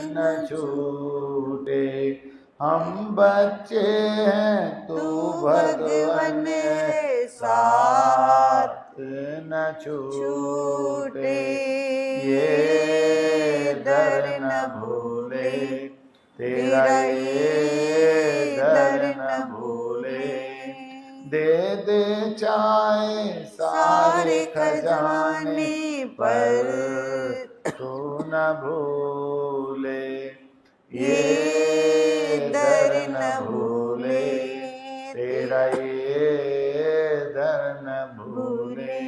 न छूटे। हम बच्चे हैं तू भगवन साथ न छूटे। ये दर न भूले तेरा, ये दर न भूले। दे दे चाहे सारे खजाने पर तू न भूले। ये दर न भूले तेरा, ये दर न भूले।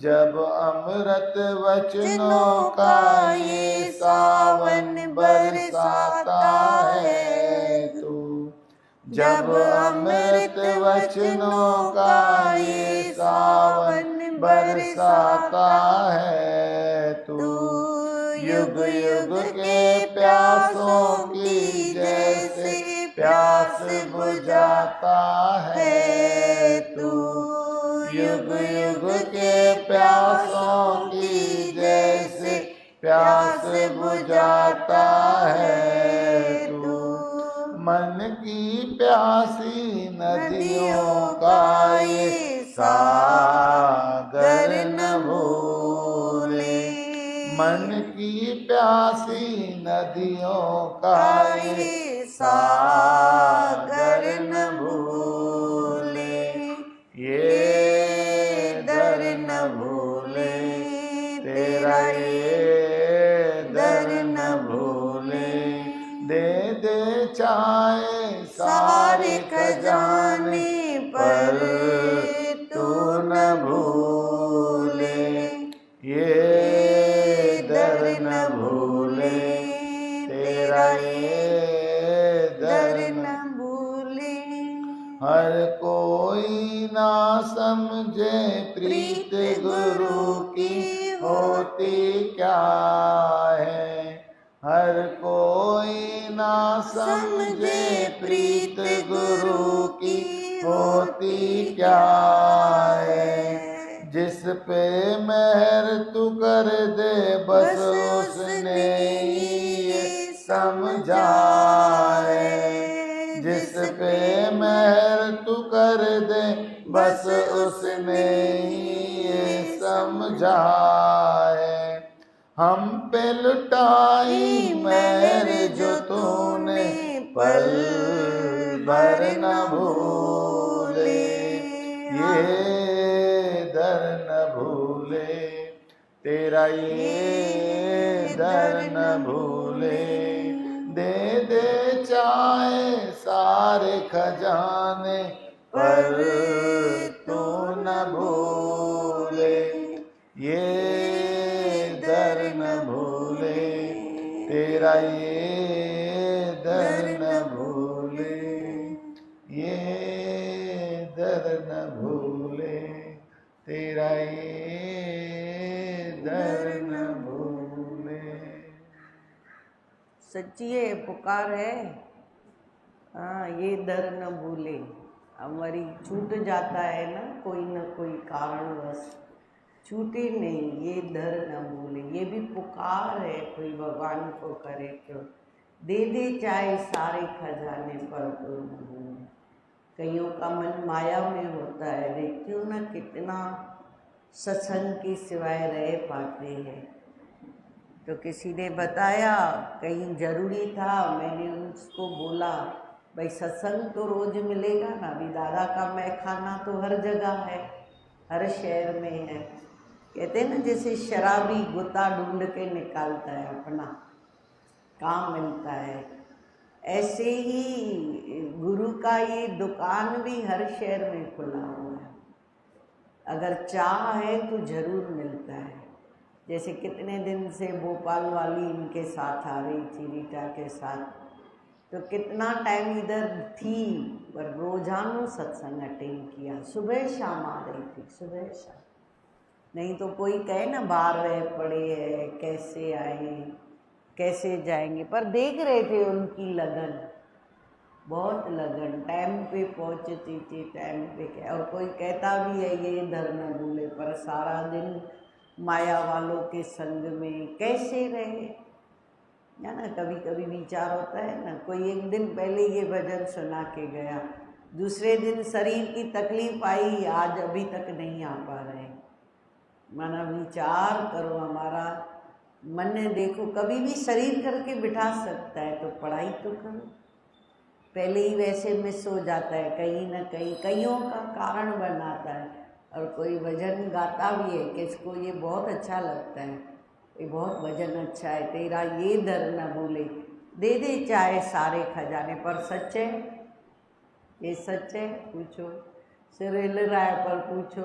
जब अमृत वचनों का ये सावन बरसाता है तू, जब अमृत वचनों का ये सावन बरसाता है तू, युग युग के प्यासों की जैसे प्यास बुझाता है तू, युग युग के प्यासों की जैसे प्यास बुझाता है तू। मन की प्यासी नदियों का ये सागर न भूले। मन की प्यासी नदियों का ये सागर न भूले। ये दर न भूले तेरा, ये दर न भूले। दे दे चाहे सारे खजाने पर तू न भूले। ये दर न भूले तेरा, ये दर न भूले। हर कोई ना समझे प्रीत गुरु की होती क्या है। हर कोई ना समझे प्रीत गुरु की होती क्या है। जिस पे मेहर तू कर दे बस उसने ये समझा है। जिस पे मेहर तू कर दे बस उसने ये समझा है। हम पे लुटाई मेहर जो तूने पल भर न भूले। ये दर न भूले तेरा, ये दर न भूले। दे दे चाहे सारे खजाने पर तू न भूले। ये दर न भूले तेरा, ये दर न भूले। ये दर न भूले तेरा, ये दर न भूले। सच्ची है, पुकार है। हाँ, ये दर न भूले। हमारी छूट जाता है ना कोई कारणवश, छूटे नहीं। ये दर न भूले, ये भी पुकार है। कोई भगवान को करे क्यों, दे दे चाहे सारे खजाने पर तो न भूले। कईयों का मन माया में होता है, देखती हूँ ना कितना सत्संग के सिवाय रह पाते हैं। तो किसी ने बताया कहीं जरूरी था, मैंने उसको बोला भाई सत्संग तो रोज मिलेगा ना, अभी दादा का मैखाना तो हर जगह है, हर शहर में है। कहते हैं ना जैसे शराबी गुता ढूंढ के निकालता है अपना काम मिलता है, ऐसे ही गुरु का ये दुकान भी हर शहर में खुला हुआ है। अगर चाह है तो जरूर मिलता है। जैसे कितने दिन से भोपाल वाली इनके साथ आ रही थी, रीटा के साथ, तो कितना टाइम इधर थी, पर रोजाना सत्संग अटेंड किया। सुबह शाम आ रही थी, सुबह शाम। नहीं तो कोई कहे ना बाहर रह पड़े है, कैसे आए कैसे जाएंगे, पर देख रहे थे उनकी लगन, बहुत लगन, टाइम पे पहुँचती थी, टाइम पे क्या। और कोई कहता भी है ये दर न भूले, पर सारा दिन माया वालों के संग में कैसे रहे। है ना, कभी कभी विचार होता है ना, कोई एक दिन पहले ये भजन सुना के गया, दूसरे दिन शरीर की तकलीफ आई, आज अभी तक नहीं आ पा रहे। माना विचार करो, हमारा मन ने देखो कभी भी शरीर करके बिठा सकता है, तो पढ़ाई तो करो। पहले ही वैसे मिस हो जाता है, कहीं ना कहीं कईयों का कारण बनाता है। और कोई भजन गाता भी है कि इसको ये बहुत अच्छा लगता है, ये बहुत भजन अच्छा है, तेरा ये दर न भूले, दे दे चाहे सारे खजाने। पर सच है ये, सच है? पूछो, सिर हिल रहा है पर पूछो,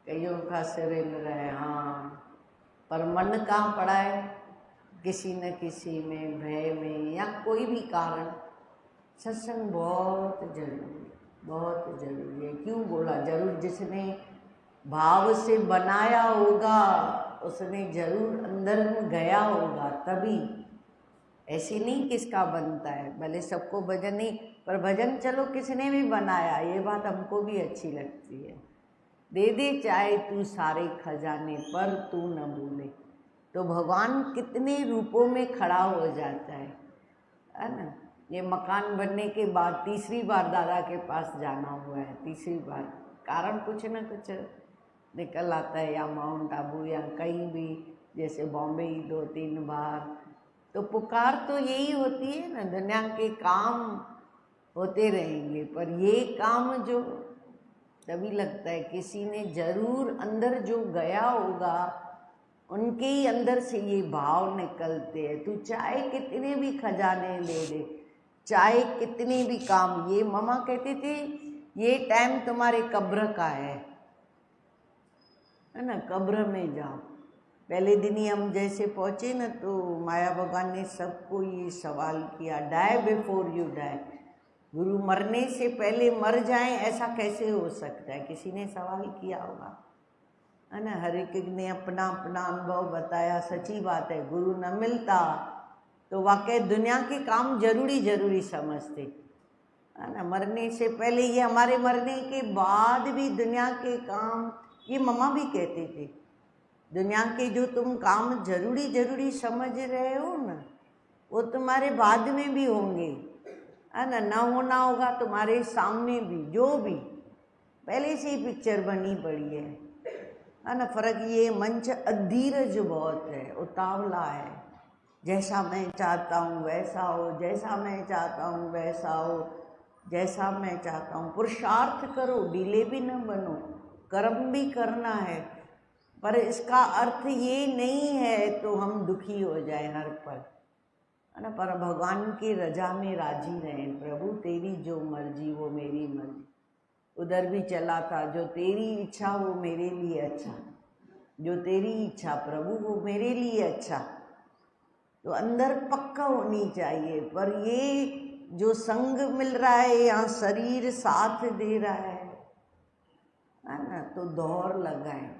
कईयों का सिर हिल रहा है, हाँ, पर मन कहाँ पड़ा है? किसी न किसी में, भय में, या कोई भी कारण। सत्संग बहुत जरूरी है, बहुत जरूरी है। क्यों बोला जरूर? जिसने भाव से बनाया होगा उसने जरूर अंदर में गया होगा, तभी। ऐसे नहीं किसका बनता है, भले सबको भजन नहीं, पर भजन चलो किसने भी बनाया, ये बात हमको भी अच्छी लगती है। दे दे चाहे तू सारे खजाने, पर तू न भूले। तो भगवान कितने रूपों में खड़ा हो जाता है ना। ये मकान बनने के बाद तीसरी बार दादा के पास जाना हुआ है, तीसरी बार, कारण कुछ न कुछ निकल आता है, या माउंट आबू या कहीं भी, जैसे बॉम्बे ही 2-3 बार। तो पुकार तो यही होती है ना, दुनिया के काम होते रहेंगे, पर ये काम जो तभी लगता है किसी ने जरूर अंदर जो गया होगा, उनके ही अंदर से ये भाव निकलते हैं। तू चाहे कितने भी खजाने ले दे, चाहे कितने भी काम, ये मम्मा कहते थे ये टाइम तुम्हारे कब्र का है ना, कब्र में जाओ। पहले दिन ही हम जैसे पहुँचे ना, तो माया भगवान ने सबको ये सवाल किया, डाई बिफोर यू डाई, गुरु मरने से पहले मर जाएं, ऐसा कैसे हो सकता है? किसी ने सवाल किया होगा, है ना। हर एक ने अपना अपना अनुभव बताया। सच्ची बात है, गुरु न मिलता तो वाकई दुनिया के काम जरूरी जरूरी समझते, है ना। मरने से पहले, ये हमारे मरने के बाद भी दुनिया के काम, ये मम्मा भी कहते थे, दुनिया के जो तुम काम जरूरी जरूरी समझ रहे हो ना, वो तुम्हारे बाद में भी होंगे, है ना। ना होना होगा तुम्हारे सामने भी, जो भी पहले से ही पिक्चर बनी पड़ी है ना। फर्क ये मंच अधीरज बहुत है, उतावला है, जैसा मैं चाहता हूँ वैसा हो, जैसा मैं चाहता हूँ वैसा हो, जैसा मैं चाहता हूँ। पुरुषार्थ करो, ढीले भी न बनो, कर्म भी करना है, पर इसका अर्थ ये नहीं है तो हम दुखी हो जाए हर पल, है ना। पर भगवान की रजा में राजी रहें, प्रभु तेरी जो मर्जी वो मेरी मर्जी। उधर भी चला था, जो तेरी इच्छा वो मेरे लिए अच्छा, जो तेरी इच्छा प्रभु वो मेरे लिए अच्छा। तो अंदर पक्का होनी चाहिए। पर ये जो संग मिल रहा है या शरीर साथ दे रहा है ना, तो दौड़ लगाएं,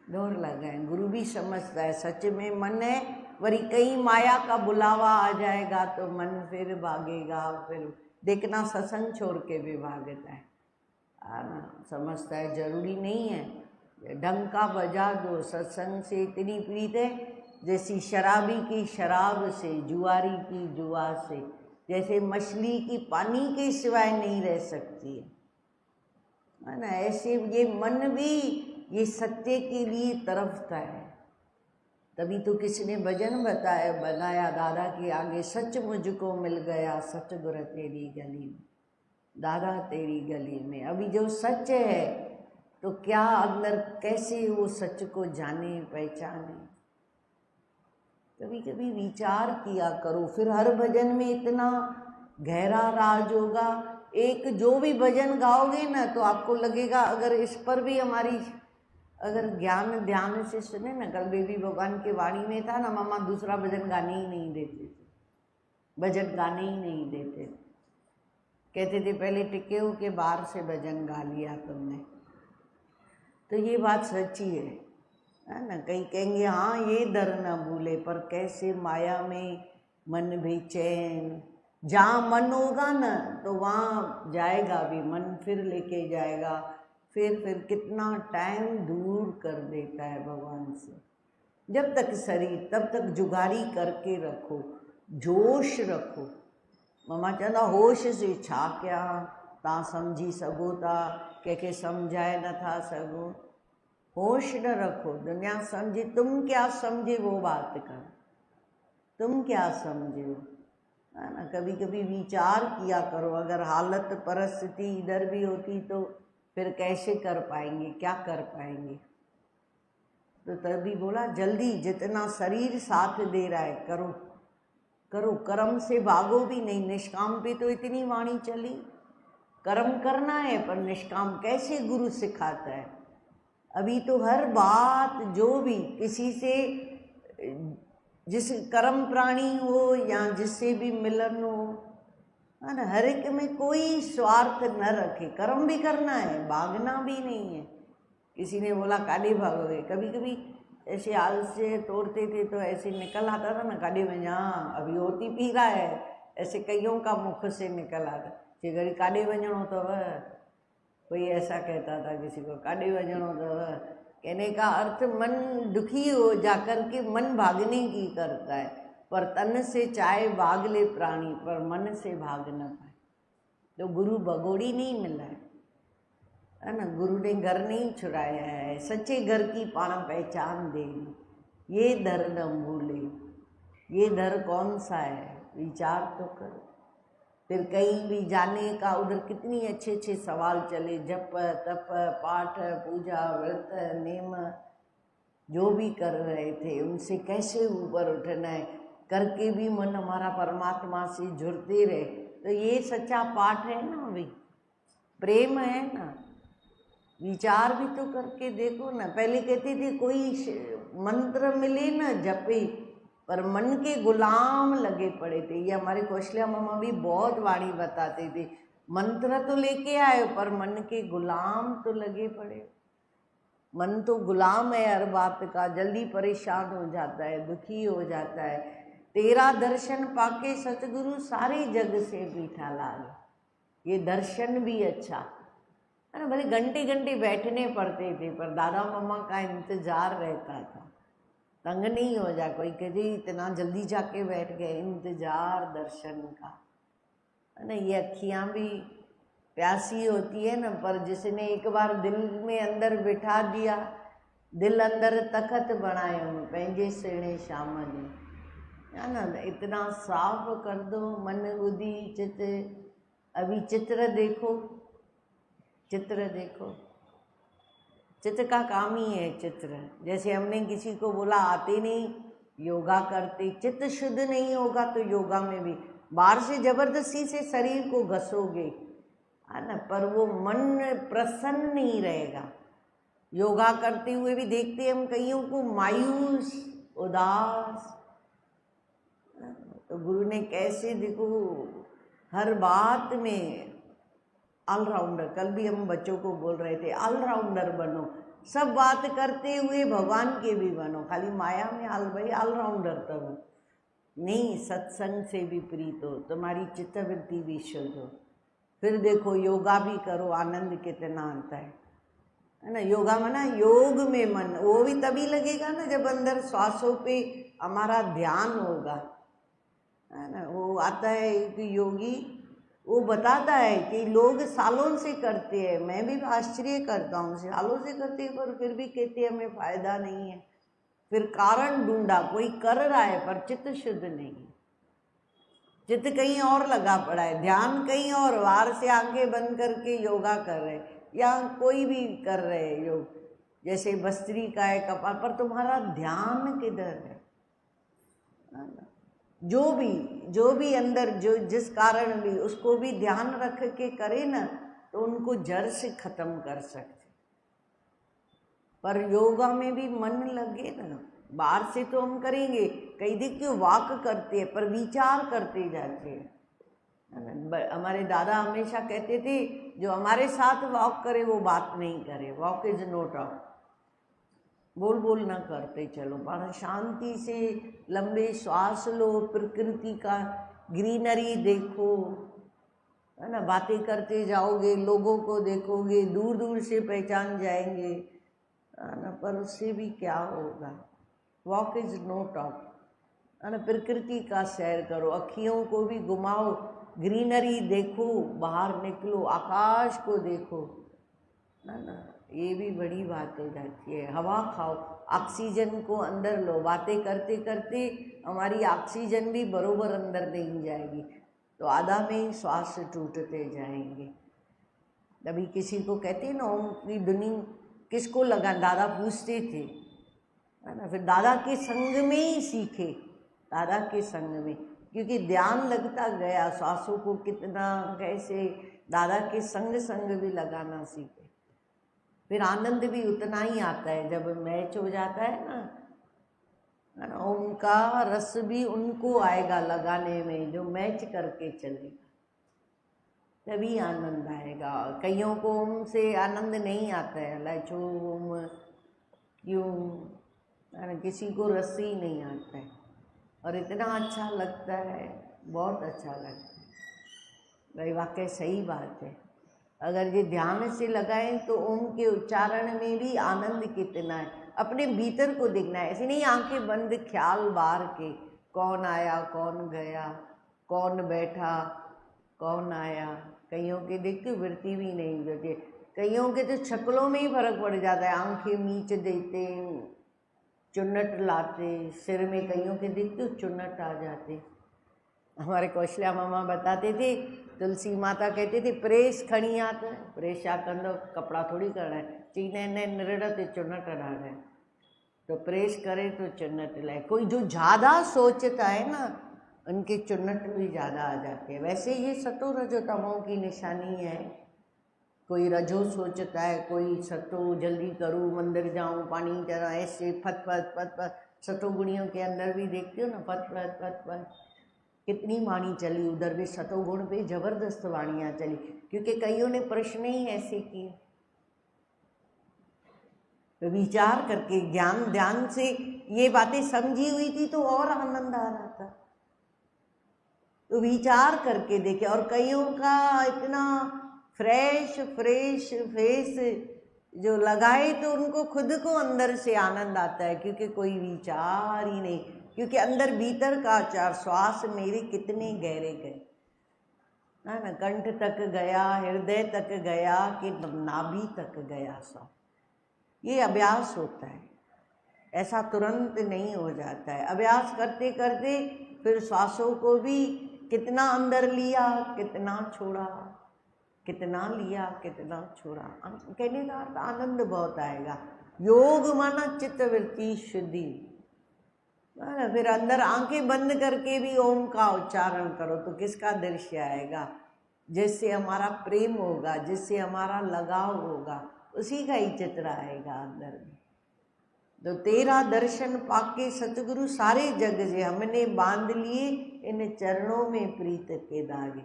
दौड़ लगाएं। गुरु भी समझता है सच में मन है, वरी कहीं माया का बुलावा आ जाएगा तो मन फिर भागेगा, फिर देखना सत्संग छोड़ के भी भागता है ना। समझता है जरूरी नहीं है, डंका बजा दो। सत्संग से इतनी प्रीत है जैसी शराबी की शराब से, जुआरी की जुआ से, जैसे मछली की पानी के सिवाय नहीं रह सकती है ना। ऐसे ये मन भी ये सत्य के लिए तरफता है। तभी तो किसी ने भजन बनाया दादा के आगे, सच मुझको मिल गया सतगुरु तेरी गली में, दादा तेरी गली में। अभी जो सच है तो क्या अंदर कैसे वो सच को जाने पहचाने। कभी कभी विचार किया करो, फिर हर भजन में इतना गहरा राज होगा। एक जो भी भजन गाओगे ना, तो आपको लगेगा अगर इस पर भी हमारी अगर ज्ञान ध्यान से सुने ना। कल बेबी भगवान के वाणी में था ना, मामा दूसरा भजन गाने ही नहीं देते थे, भजन गाने ही नहीं देते थे। कहते थे पहले टिके हो के बाहर से भजन गा लिया तुमने। तो ये बात सच्ची है ना। कहीं कहेंगे हाँ ये दर न भूले, पर कैसे माया में मन बेचैन। जहाँ मन होगा ना तो वहाँ जाएगा भी मन, फिर लेके जाएगा, फिर कितना टाइम दूर कर देता है भगवान से। जब तक शरीर तब तक जुगारी करके रखो, जोश रखो। ममा चवंदा होश से छा कयां, तव्हां सम्झी सघो था, कंहिंखे सम्झाए नथा सघो। होश न रखो, दुनिया समझे, तुम क्या समझे वो बात कर, तुम क्या समझे हो, है ना। कभी कभी विचार किया करो, अगर हालत परिस्थिति इधर भी होती तो फिर कैसे कर पाएंगे, क्या कर पाएंगे। तो तभी बोला जल्दी, जितना शरीर साथ दे रहा है करो, करो, कर्म से भागो भी नहीं। निष्काम पे तो इतनी वाणी चली, कर्म करना है, पर निष्काम कैसे गुरु सिखाता है। अभी तो हर बात जो भी किसी से, जिस कर्म प्राणी हो या जिससे भी मिलन हो, है ना, हर एक में कोई स्वार्थ न रखे। कर्म भी करना है, भागना भी नहीं है। किसी ने बोला काॾे भागोगे, कभी कभी ऐसे आल से तोड़ते थे तो ऐसे निकल आता था ना, काॾे वञा, अभी होती पी रहा है, ऐसे कईयों का मुख से निकल आता कि घड़ी काॾे वञणो अथव। कोई ऐसा कहता था किसी को, काॾे वञणो अथव, कहने का अर्थ मन दुखी हो जाकर के मन भागने की करता है, पर तन से चाहे भाग ले प्राणी, पर मन से भाग न पाए। तो गुरु भगोड़ी नहीं मिला है ना, गुरु ने घर नहीं छुड़ाया है, सच्चे घर की पाण पहचान देनी। ये दर न भूले, ये दर कौन सा है, विचार तो करो। फिर कहीं भी जाने का, उधर कितनी अच्छे अच्छे सवाल चले, जप तप पाठ पूजा व्रत नेम जो भी कर रहे थे, उनसे कैसे ऊपर उठना है, करके भी मन हमारा परमात्मा से जुड़ते रहे। तो ये सच्चा पाठ है ना, अभी प्रेम है ना। विचार भी तो करके देखो ना। पहले कहते थे कोई मंत्र मिले ना जपे, पर मन के गुलाम लगे पड़े थे। ये हमारे कौशल्या मामा भी बहुत वाणी बताते थे, मंत्र तो लेके आए पर मन के गुलाम तो लगे पड़े। मन तो गुलाम है हर बात का, जल्दी परेशान हो जाता है, दुखी हो जाता है। तेरा दर्शन पाके सतगुरु सारे जग से मीठा लागे। ये दर्शन भी अच्छा है ना। भले घंटे घंटे बैठने पड़ते थे, पर दादा मम्मा का इंतजार रहता था। तंग नहीं हो जा कोई कहे इतना जल्दी जाके बैठ गए, इंतजार दर्शन का है ना। ये अखियाँ भी प्यासी होती है ना, पर जिसने एक बार दिल में अंदर बिठा दिया, दिल अंदर तखत बनायो पंहिंजे सुहिणे श्याम जी, है ना। इतना साफ कर दो मन बुद्धि चित। अभी चित्र देखो, चित्र देखो, चित्र का काम ही है चित्र। जैसे हमने किसी को बोला आते नहीं, योगा करते, चित्त शुद्ध नहीं होगा तो योगा में भी बाहर से जबरदस्ती से शरीर को घसोगे, है ना, पर वो मन प्रसन्न नहीं रहेगा। योगा करते हुए भी देखते हम कईयों को मायूस उदास। तो गुरु ने कैसे देखो हर बात में ऑलराउंडर। कल भी हम बच्चों को बोल रहे थे ऑलराउंडर बनो, सब बात करते हुए भगवान के भी बनो। खाली माया में भाई ऑलराउंडर तब नहीं, सत्संग से भी प्रीत हो, तुम्हारी चित्तवृत्ति भी शुद्ध हो। फिर देखो योगा भी करो, आनंद कितना आता है ना। योगा माना योग में मन, वो भी तभी लगेगा ना जब अंदर श्वासों पे हमारा ध्यान होगा, है ना। वो आता है एक योगी, वो बताता है कि लोग सालों से करते हैं, मैं भी आश्चर्य करता हूँ, सालों से करते हैं पर फिर भी कहते हैं हमें फायदा नहीं है। फिर कारण ढूंढा, कोई कर रहा है पर चित्त शुद्ध नहीं, चित्त कहीं और लगा पड़ा है, ध्यान कहीं और, बाहर से आंखें बंद करके योगा कर रहे या कोई भी कर रहे योग, जैसे बस्त्री का है कपाल, पर तुम्हारा ध्यान किधर है। जो भी अंदर जो जिस कारण भी उसको भी ध्यान रख के करे ना, तो उनको जड़ से खत्म कर सकते। पर योगा में भी मन लगे ना, बाहर से तो हम करेंगे, कई देखिए वाक करते हैं पर विचार करते जाते हैं। हमारे दादा हमेशा कहते थे जो हमारे साथ वॉक करे वो बात नहीं करे, वॉक इज नो टॉक। बोल बोल ना करते चलो, पर शांति से लंबे श्वास लो, प्रकृति का ग्रीनरी देखो, है ना। बातें करते जाओगे, लोगों को देखोगे, दूर दूर से पहचान जाएंगे, है ना। पर उससे भी क्या होगा, वॉक इज नो टॉक, है ना। प्रकृति का सैर करो, अखियों को भी घुमाओ, ग्रीनरी देखो, बाहर निकलो, आकाश को देखो, है ना। ये भी बड़ी बात हो जाती है। हवा खाओ, ऑक्सीजन को अंदर लो। बातें करते करते हमारी ऑक्सीजन भी बरोबर अंदर नहीं जाएगी तो आधा में ही श्वास टूटते जाएंगे। कभी किसी को कहते हैं ना ओम की धुनी किसको लगा, दादा पूछते थे, है ना। फिर दादा के संग में ही सीखे, दादा के संग में, क्योंकि ध्यान लगता गया श्वासों को कितना कैसे, दादा के संग संग भी लगाना सीखे। फिर आनंद भी उतना ही आता है जब मैच हो जाता है ना, है ना। उनका रस भी उनको आएगा लगाने में जो मैच करके चलेगा, तभी आनंद आएगा। कईयों को ओम से आनंद नहीं आता है, लाइक ओम क्यों, है ना। किसी को रस ही नहीं आता है और इतना अच्छा लगता है, बहुत अच्छा लगता है भाई, वाकई सही बात है। अगर ये ध्यान से लगाएं तो ओम के उच्चारण में भी आनंद कितना है, अपने भीतर को देखना है। ऐसे नहीं आंखें बंद ख्याल बार के, कौन आया कौन गया, कौन बैठा कौन आया। कईयों के देखते वृत्ति भी नहीं होती, कईयों के तो शक्लों में ही फर्क पड़ जाता है, आंखें मीच देते, चुन्नट लाते सिर में, कईयों के देखते हो चुन्नट आ जाते। हमारे कौशल्या मामा बताते थे, तुलसी माता कहते थे प्रेस खड़ी आत, प्रेस आ कंदो, कपड़ा थोड़ी करना है, चीने ने निरड़ते चुन्नट ला रहे, तो प्रेस करे तो चुन्नट लाए। कोई जो ज़्यादा सोचता है ना उनके चुन्नट भी ज़्यादा आ जाते हैं। वैसे ये सतो रजो तमो की निशानी है। कोई रजो सोचता है, कोई सतो जल्दी करूँ, मंदिर जाऊँ, पानी चढ़ाऊँ, ऐसे फट फट फट फट। सतो गुणियों के अंदर भी देखते हो ना, फट फट फट फट, कितनी वाणी चली, उधर भी सतोगुण पे जबरदस्त वाणियाँ चली, क्योंकि कईयों ने प्रश्न ही ऐसे किए। तो विचार करके ज्ञान ध्यान से ये बातें समझी हुई थी तो और आनंद आ रहा था, तो विचार करके देखे। और कईयों का इतना फ्रेश फ्रेश फेस जो लगाए तो उनको खुद को अंदर से आनंद आता है, क्योंकि कोई विचार ही नहीं, क्योंकि अंदर भीतर का आचार, श्वास मेरे कितने गहरे गए, है ना। कंठ तक गया, हृदय तक गया कि नाभि तक गया श्वास। ये अभ्यास होता है, ऐसा तुरंत नहीं हो जाता है। अभ्यास करते करते फिर श्वासों को भी कितना अंदर लिया कितना छोड़ा, कितना लिया कितना छोड़ा, कहने का अर्थ आनंद बहुत आएगा। योग माना चित्तवृत्ति शुद्धि, फिर अंदर आंखें बंद करके भी ओम का उच्चारण करो तो किसका दृश्य आएगा, जिससे हमारा प्रेम होगा, जिससे हमारा लगाव होगा, उसी का ही चित्र आएगा अंदर में। तो तेरा दर्शन पाके सतगुरु सारे जग से हमने बांध लिए इन चरणों में प्रीत के धागे,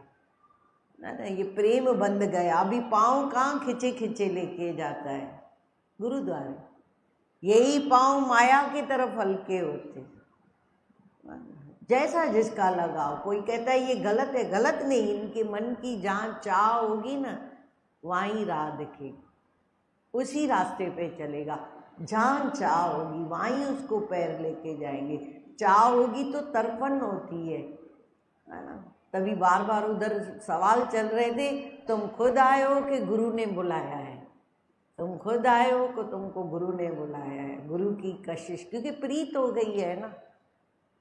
ना। ये प्रेम बंध गया, अभी पाँव कहाँ खिंचे खिंचे लेके जाता है गुरुद्वारे, यही पाँव माया की तरफ हल्के होते, जैसा जिसका लगाव। कोई कहता है ये गलत है, गलत नहीं, इनके मन की जहाँ चाह होगी ना वहीं राह दिखेगी, उसी रास्ते पे चलेगा। जहाँ चाह होगी वहीं उसको पैर लेके जाएंगे। चाह होगी तो तर्पण होती है ना। तभी बार बार उधर सवाल चल रहे थे, तुम खुद आए हो कि गुरु ने बुलाया है, तुम खुद आए हो कि तुमको गुरु ने बुलाया है। गुरु की कशिश, क्योंकि प्रीत हो गई है ना,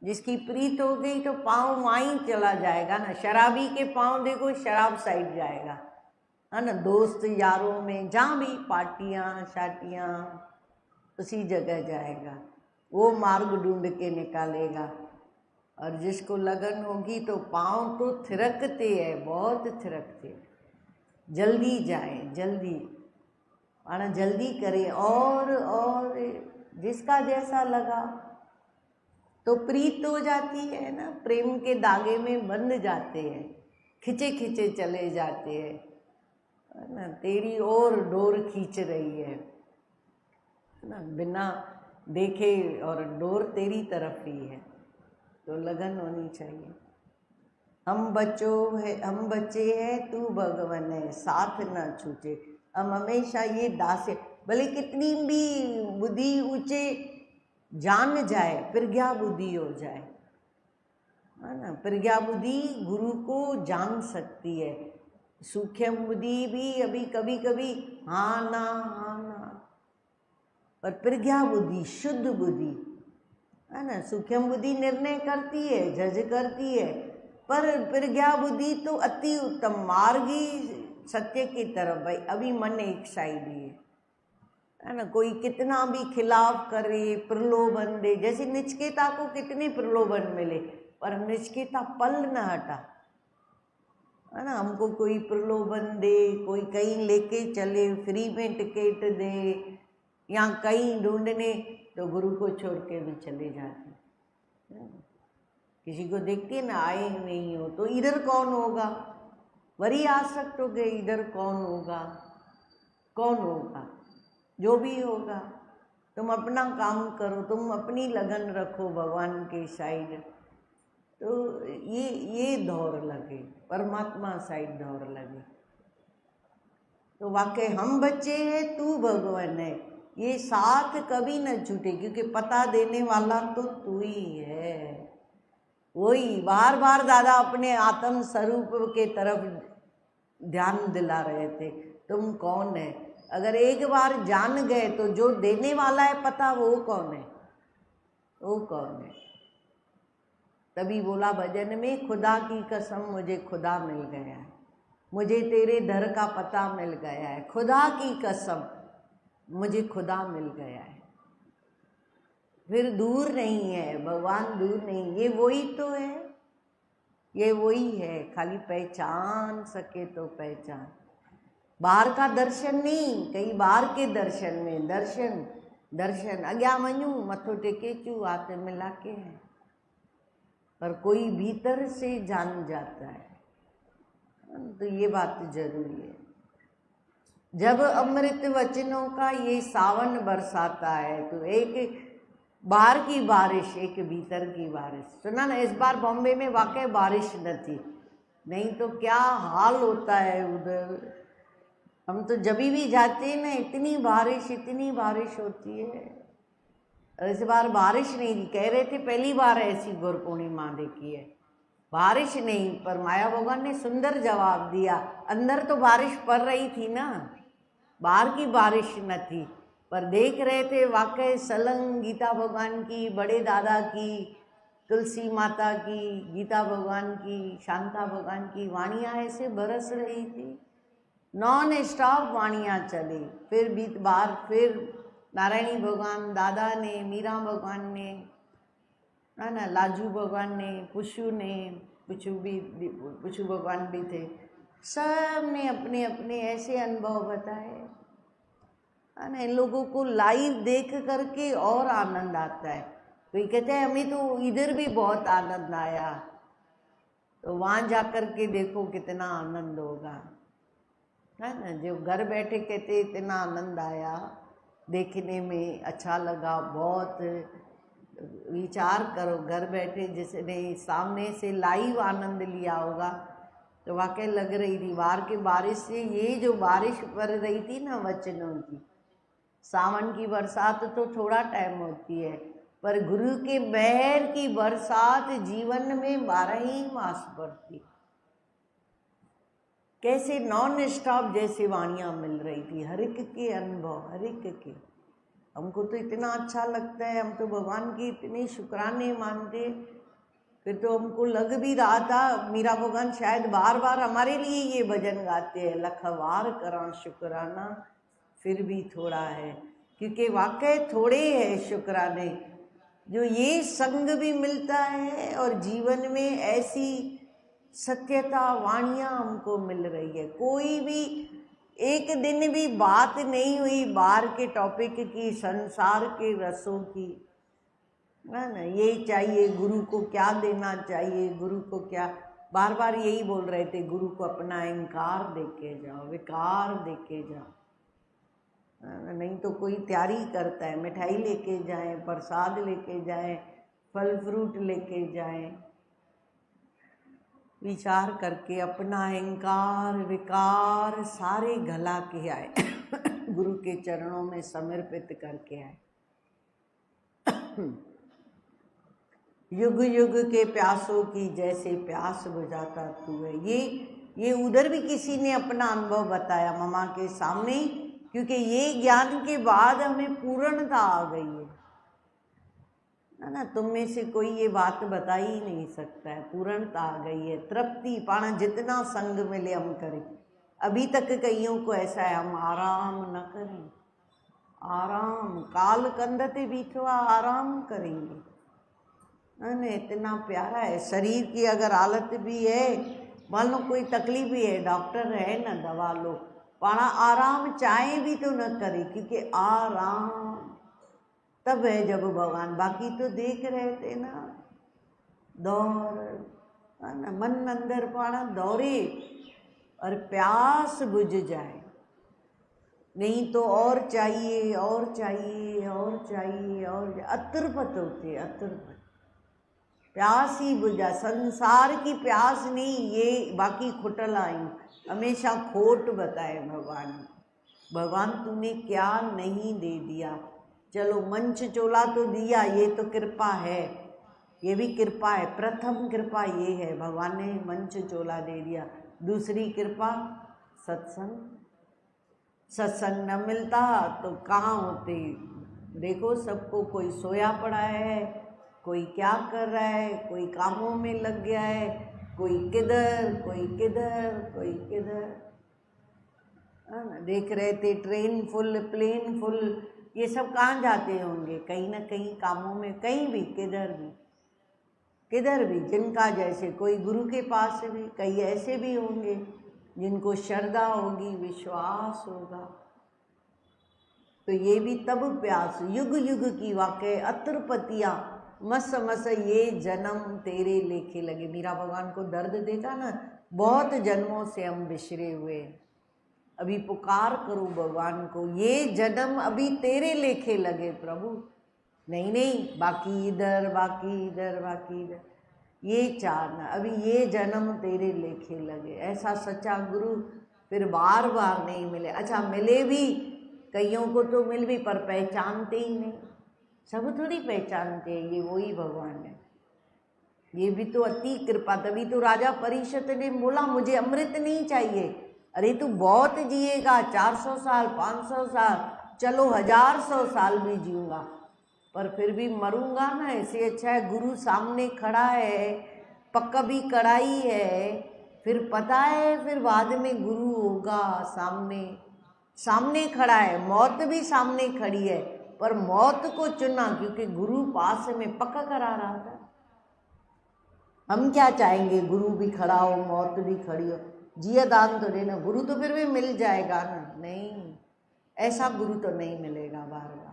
जिसकी प्रीत हो गई तो पाँव वहीं चला जाएगा ना। शराबी के पाँव देखो शराब साइड जाएगा, है ना। दोस्त यारों में जहाँ भी पार्टियाँ शाटियाँ उसी जगह जाएगा, वो मार्ग ढूंढ के निकालेगा। और जिसको लगन होगी तो पाँव तो थिरकते हैं, बहुत थिरकते। जल्दी जाएं, जल्दी आना, जल्दी करें। और जिसका जैसा लगा तो प्रीत हो जाती है ना, प्रेम के धागे में बंध जाते हैं, खिंचे खिंचे चले जाते हैं, है ना। तेरी ओर डोर खींच रही है ना, बिना देखे, और डोर तेरी तरफ ही है, तो लगन होनी चाहिए। हम बच्चे हैं तू भगवान है, साथ ना छूटे। हम हमेशा ये दास है, भले कितनी भी बुद्धि ऊंचे जान जाए, प्रज्ञा बुद्धि हो जाए, है ना। प्रज्ञा बुद्धि गुरु को जान सकती है, सूक्ष्म बुद्धि भी अभी कभी कभी हाँ ना, पर प्रज्ञा बुद्धि, शुद्ध बुद्धि, है ना। सूक्ष्म बुद्धि निर्णय करती है, जज करती है, पर प्रज्ञा बुद्धि तो अति उत्तम मार्गी सत्य की तरफ। भाई अभी मन एक साइड ही है ना। कोई कितना भी खिलाफ करे, प्रलोभन दे, जैसे नचिकेता को कितने प्रलोभन मिले पर नचिकेता पल न हटा, है ना। हमको कोई प्रलोभन दे, कोई कहीं लेके चले, फ्री में टिकट दे या कहीं ढूंढने, तो गुरु को छोड़ के भी चले जाते हैं। किसी को देखते हैं ना, आए नहीं हो तो इधर कौन होगा, वही आसक्त हो गए, इधर कौन होगा, कौन होगा, जो भी होगा। तुम अपना काम करो, तुम अपनी लगन रखो भगवान के साइड, तो ये दौड़ लगे, परमात्मा साइड दौड़ लगे, तो वाकई हम बच्चे हैं, तू भगवान है, ये साथ कभी न छूटे, क्योंकि पता देने वाला तो तू ही है। वही बार बार दादा अपने आत्म स्वरूप के तरफ ध्यान दिला रहे थे, तुम कौन है। अगर एक बार जान गए तो जो देने वाला है पता, वो कौन है, वो कौन है। तभी बोला भजन में, खुदा की कसम मुझे खुदा मिल गया है, मुझे तेरे दर का पता मिल गया है, खुदा की कसम मुझे खुदा मिल गया है। फिर दूर नहीं है भगवान, दूर नहीं, ये वही तो है, ये वही है, खाली पहचान सके तो पहचान। बाहर का दर्शन नहीं, कई बार के दर्शन में दर्शन दर्शन अज्ञा मनु मथो टेके चू हाथ मिला के है, पर कोई भीतर से जान जाता है, तो ये बात जरूरी है। जब अमृत वचनों का ये सावन बरसाता है, तो एक बाहर की बारिश, एक भीतर की बारिश। सुना ना, इस बार बॉम्बे में वाकई बारिश न थी, नहीं तो क्या हाल होता है उधर। हम तो जब भी जाते हैं ना, इतनी बारिश होती है। इस बार बारिश नहीं थी, कह रहे थे पहली बार ऐसी गुरु पूर्णिमा देखी है, बारिश नहीं। पर माया भगवान ने सुंदर जवाब दिया, अंदर तो बारिश पड़ रही थी ना, बाहर की बारिश न थी, पर देख रहे थे वाकई सलंग गीता भगवान की, बड़े दादा की, तुलसी माता की, गीता भगवान की, शांता भगवान की वाणियाँ ऐसे बरस रही थी, नॉन स्टॉप वाणियाँ चली। फिर बीत बार फिर नारायणी भगवान, दादा ने, मीरा भगवान ने, है ना, लाजू भगवान ने, पुशु भगवान भी थे, सब ने अपने अपने ऐसे अनुभव बताए, है ना। इन लोगों को लाइव देख करके और आनंद आता है। कोई कहते हैं हमें तो इधर भी बहुत आनंद आया, तो वहाँ जा कर के देखो कितना आनंद होगा, है ना। जो घर बैठे कहते इतना आनंद आया, देखने में अच्छा लगा, बहुत विचार करो, घर बैठे जिसने सामने से लाइव आनंद लिया होगा, तो वाकई लग रही थी बाहर की बारिश से, ये जो बारिश पड़ रही थी ना वचनों की, सावन की बरसात तो थोड़ा टाइम होती है, पर गुरु के मेहर की बरसात जीवन में 12 ही मास पड़ती। कैसे नॉन स्टॉप जैसे वाणियाँ मिल रही थी, हर एक के अनुभव, हर एक के। हमको तो इतना अच्छा लगता है, हम तो भगवान की इतने शुक्राने मानते। फिर तो हमको लग भी रहा था मीरा भगवान शायद बार बार हमारे लिए ये भजन गाते हैं, लखवार करा शुक्राना फिर भी थोड़ा है, क्योंकि वाकई थोड़े है शुक्राने। जो ये संग भी मिलता है और जीवन में ऐसी सत्यता वाणियाँ हमको मिल रही है। कोई भी एक दिन भी बात नहीं हुई बाहर के टॉपिक की, संसार के रसों की, है ना। ये चाहिए, गुरु को क्या देना चाहिए, गुरु को क्या, बार बार यही बोल रहे थे, गुरु को अपना अहंकार देके जाओ, विकार देके जाओ, नहीं तो कोई तैयारी करता है, मिठाई लेके जाएं, प्रसाद लेके जाएं, फल फ्रूट लेके जाएं, विचार करके अपना अहंकार विकार सारे गला के आए गुरु के चरणों में समर्पित करके आए। युग युग के प्यासों की जैसे प्यास बुझाता तू है। ये उधर भी किसी ने अपना अनुभव बताया ममा के सामने, क्योंकि ये ज्ञान के बाद हमें पूर्णता आ गई है ना। तुम में से कोई ये बात बता ही नहीं सकता है, पूर्णता आ गई है, तृप्ति पाना, जितना संग मिले हम करें। अभी तक कईयों को ऐसा है हम आराम न करें, आराम काल कंदते बीठवा आराम करेंगे ना। इतना प्यारा है शरीर की अगर हालत भी है, मान लो कोई तकलीफ भी है, डॉक्टर है ना दवा लो, पाना आराम चाहे भी तो न करे, क्योंकि आराम तब है जब भगवान, बाकी तो देख रहे थे ना दौड़ ना, मन अंदर पाना दौड़े और प्यास बुझ जाए, नहीं तो और चाहिए और चाहिए और चाहिए और अतृप्त होते, अतृप्त प्यास ही बुझा, संसार की प्यास नहीं, ये बाकी खुटल आई हमेशा खोट बताए भगवान। भगवान तूने क्या नहीं दे दिया, चलो मंच चोला तो दिया, ये तो कृपा है, ये भी कृपा है, प्रथम कृपा ये है भगवान ने मंच चोला दे दिया। दूसरी कृपा सत्संग, सत्संग न मिलता तो कहाँ होते। देखो सबको कोई सोया पड़ा है, कोई क्या कर रहा है, कोई कामों में लग गया है, कोई किधर कोई किधर कोई किधर, है ना। देख रहे थे ट्रेन फुल प्लेन फुल, ये सब कहाँ जाते होंगे, कहीं ना कहीं कामों में, कहीं भी किधर भी किधर भी, जिनका जैसे कोई गुरु के पास भी, कई ऐसे भी होंगे जिनको श्रद्धा होगी, विश्वास होगा, तो ये भी तब प्यास युग युग की वाकई अतृपतियाँ मस मस ये जन्म तेरे लेखे लगे। मीरा भगवान को दर्द देखा ना, बहुत जन्मों से हम बिछड़े हुए, अभी पुकार करो भगवान को, ये जन्म अभी तेरे लेखे लगे प्रभु, नहीं नहीं बाकी इधर बाकी इधर बाकी इधर, ये चाहना अभी ये जन्म तेरे लेखे लगे। ऐसा सच्चा गुरु फिर बार बार नहीं मिले। अच्छा मिले भी, कईयों को तो मिल भी, पर पहचानते ही नहीं, सब थोड़ी पहचानते हैं ये वही भगवान है। ये भी तो अति कृपा, तभी तो राजा परीक्षित ने बोला मुझे अमृत नहीं चाहिए। अरे तू बहुत जिएगा, 400 साल 500 साल, चलो 1000 साल भी जीऊँगा, पर फिर भी मरूंगा ना, इससे अच्छा है गुरु सामने खड़ा है, पक्का भी कड़ाई है, फिर पता है फिर बाद में गुरु होगा, सामने सामने खड़ा है, मौत भी सामने खड़ी है, पर मौत को चुना क्योंकि गुरु पास में पक्का करा रहा था। हम क्या चाहेंगे गुरु भी खड़ा हो, मौत भी खड़ी हो, जिया दान तो देना, गुरु तो फिर भी मिल जाएगा ना, नहीं ऐसा गुरु तो नहीं मिलेगा बार बार।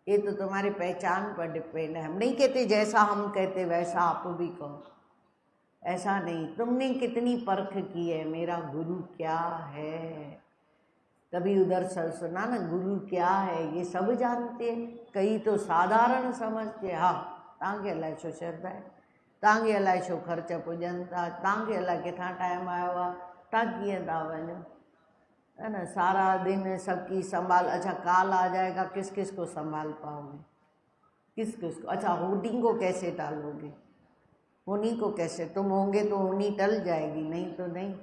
ये तो तुम्हारी पहचान पर डिपेंड है। हम नहीं कहते जैसा हम कहते वैसा आप भी कहो, ऐसा नहीं, तुमने कितनी परख की है मेरा गुरु क्या है। तभी उधर सुना ना गुरु क्या है, ये सब जानते हैं, कई तो साधारण समझते, हाँ तव्हांखे अलाए छो श्रद्धा है, तव्हांखे अलाए छो ख़र्च पुॼनि था, तव्हांखे अलाए किथां टाइम आयो आहे, तव्हां कीअं था वञो, है ना। सारा दिन सबकी संभाल, अच्छा काल आ जाएगा, किस किस को संभाल पाओगे, किस किस को। अच्छा होनी को कैसे टालोगे, होनी को कैसे, तुम होंगे तो होनी टल जाएगी, नहीं तो नहीं,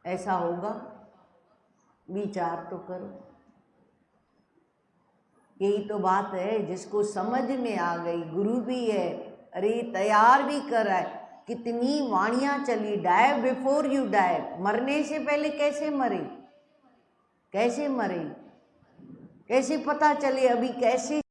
ऐसा होगा, विचार तो करो। यही तो बात है, जिसको समझ में आ गई, गुरु भी है, अरे तैयार भी कर रहा है, कितनी वाणियाँ चली, डाई बिफोर यू डाई, मरने से पहले कैसे मरे, कैसे मरे, कैसे पता चले अभी कैसे